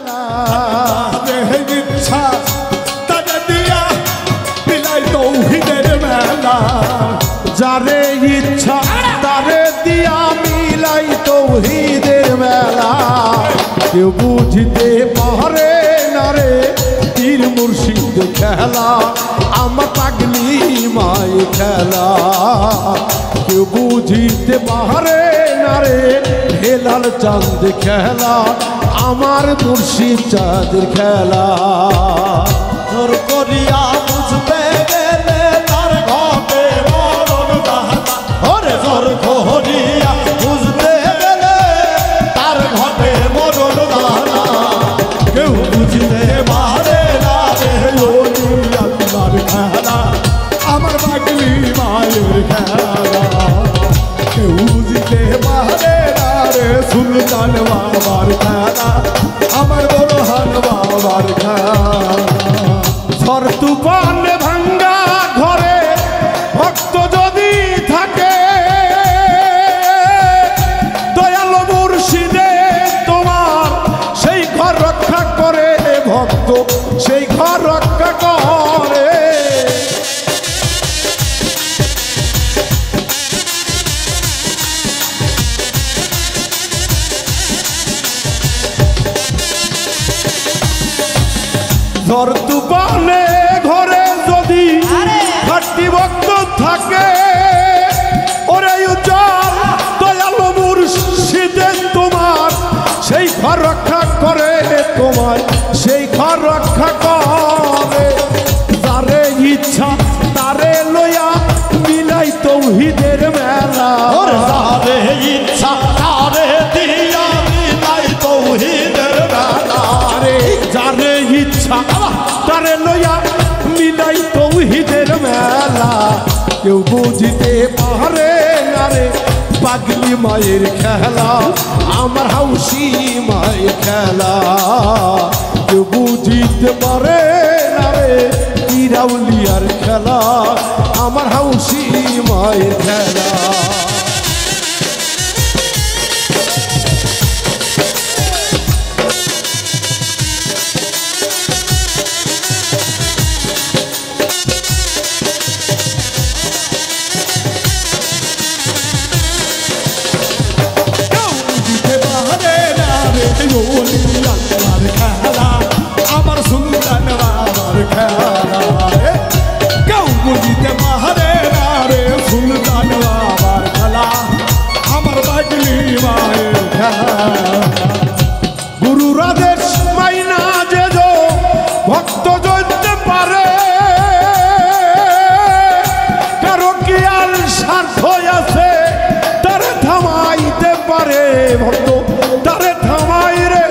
মেলা ইচ্ছা তারে দিয়া মিলাই তৌহিদের মেলা যারে ইচ্ছা তারে দিয়া মিলাই তৌহিদের মেলা কেউ বুঝতে পারে না রে পীর মুর্শিদ খেলা আমার পাগলি মাই খেলা কেউ বুঝতে পারে না রে হেলাল চাঁদ খেলা আমার মুর্শিদ চাঁদের খেলা জোর করিয়া বুঝবে গেলে তার ঘটে মরণ দাতা ওরে জোর করিয়া বুঝতে গেলে তার ঘটে মরণ দাতা কেউ বুঝতে পারে না রে ওলি আল্লাহর খেলা আমার পাগলি মায়ের খেলা কেউ বুঝতে পারে না রে সুলতান বাবার খেলা আমার বড়হান বাবার খেলা ঝড় তুফান ভাঙ্গা ঘরে ভক্ত যদি থাকে দয়াল মুর্শিদে তোমার সেই ঘর রক্ষা করে ভক্ত সেই ঘর রক্ষা করে ঝড় তুফানে ঘরে যদি ঘাটতি ভক্ত থাকে ওরে উজ্জ্বল দয়াল মুর্শিদে তোমার সেই ঘর রক্ষা করে তোমার সেই ঘর রক্ষা করে যারে ইচ্ছা তারে লইয়া মিলাই তৌহিদের মেলা যারে ইচ্ছা তারে দিয়া মিলাই তৌহিদের মেলা রে যারে ইচ্ছা তারে লইয়া মিলাই তৌহিদের মেলা কেউ বুঝতে পারে না রে পাগলি মায়ের খেলা আমার হাউসি মায়ের খেলা কেউ বুঝতে পারে না রে ইরাউলিয়ার খেলা আমার হাউসি মায়ের খেলা আমার সুলতান বাবার খেলা কেউ বুঝতে পারে না রে সুলতান বাবার খেলা আমার পাগলি মায়ের খেলা গুরুর আদেশ মাইনা যে ভক্ত জয়তে পারে কারো কি আর স্বার্থ আছে তারে থামাইতে পারে ভক্ত তারে থামাই রে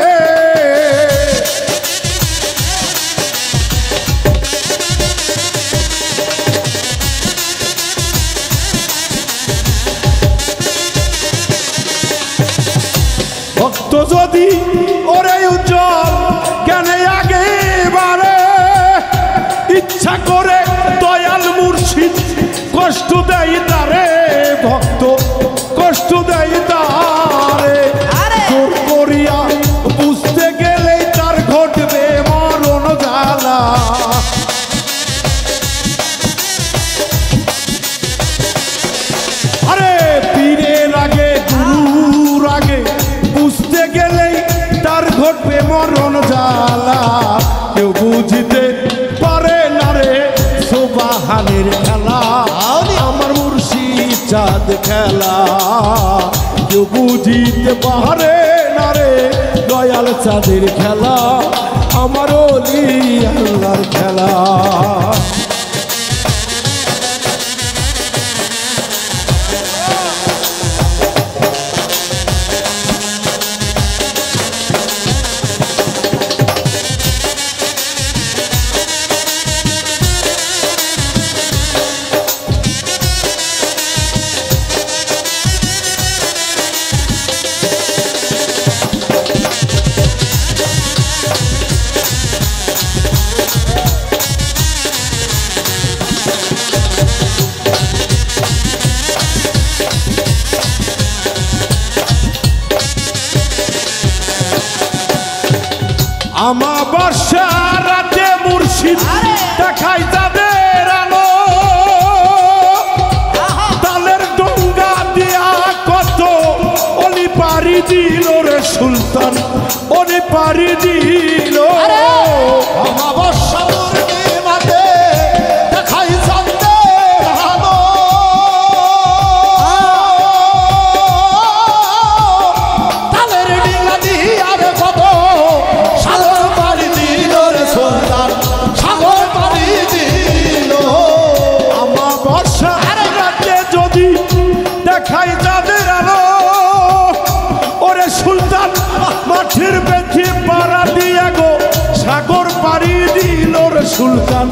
ভক্ত যদি ওরে উজ্জ্বল জ্ঞানে আগে বাড়ে ইচ্ছা করে দয়াল মুর্শিদ কষ্ট দেয় তারে ভক্ত কষ্ট দেয় তারে জোর করিয়া বুঝতে গেলে তার ঘটবে মরণ জ্বালা আরে পীরের আগে গুরুর আগে বুঝতে গেলেই তার ঘটবে মরণ জ্বালা কেউ বুঝতে পারে না রে সুবহানের খেলা আমার মুর্শিদ চাঁদ খেলা কেউ বুঝতে পারে না রে দয়াল চাঁদের খেলা আমার ওলি আল্লাহর খেলা আমাবস্যা রাতে মুর্শিদ দেখাই তাদের আলো তালের ডঙ্গা দিয়া কত অলি পারি দিল রে সুলতান অলি পারি দিল আমাবস্যা পূর্ণিমাতে দেখাই চাঁদের আলো তালের ডিঙা দিয়া রে কত সাগর পাড়ি দিল রে সুলতান সাগর পাড়ি দিল আমাবস্যা রাতে যদি দেখাই তাদের আলো ওরে সুলতান মাঠের বেঁধে পাড়া দিয়া গো সাগর পাড়ি দিল রে সুলতান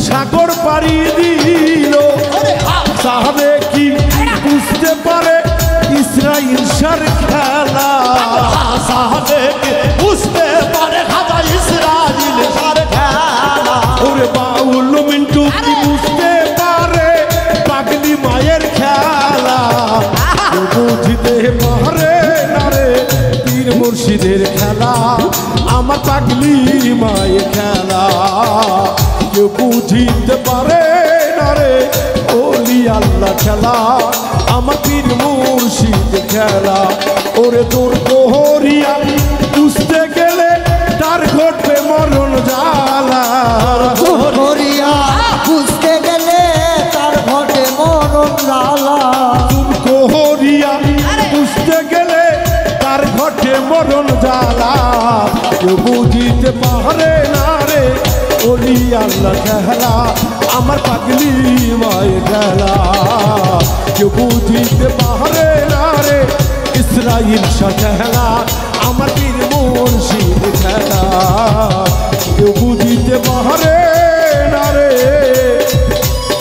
সাগর পাড়ি দিল তাহলে কি বুঝতে পারে ইসরাইল সার খেলা সাহাবে বুঝতে পারে খাজা ইসরাইল সার খেলা ওরে বাউল মিন্টু কি বুঝতে পারে পাগলি মায়ের খেলা বুঝতে পারে না রে পীর মুর্শিদের খেলা আমার পাগলি মায়ের খেলা কেউ বুঝতে পারে না রে ওলি আল্লাহ খেলা আমার পীর মুর্শিদ খেলা ওরে তোর কোহরিয়া বুঝতে গেলে তার ঘটবে মরণ জ্বালা করিয়া বুঝতে গেলে তার ঘটে মরণ জ্বালা তোর কোহরিয়া বুঝতে গেলে তার ঘটে মরণ জ্বালা কেউ বুঝিতে পারে না রে ওলি আল্লাহ খেলা আমার পাগলি মায়ের খেলা কেউ বুঝিতে পারে না রে ইসরাইল শাহ খেলা আমার পীর মুর্শিদ খেলা কেউ বুঝিতে পারে না রে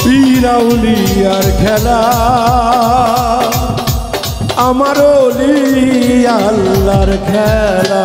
পীর আউলিয়ার খেলা আমার ওলি আল্লাহর খেলা।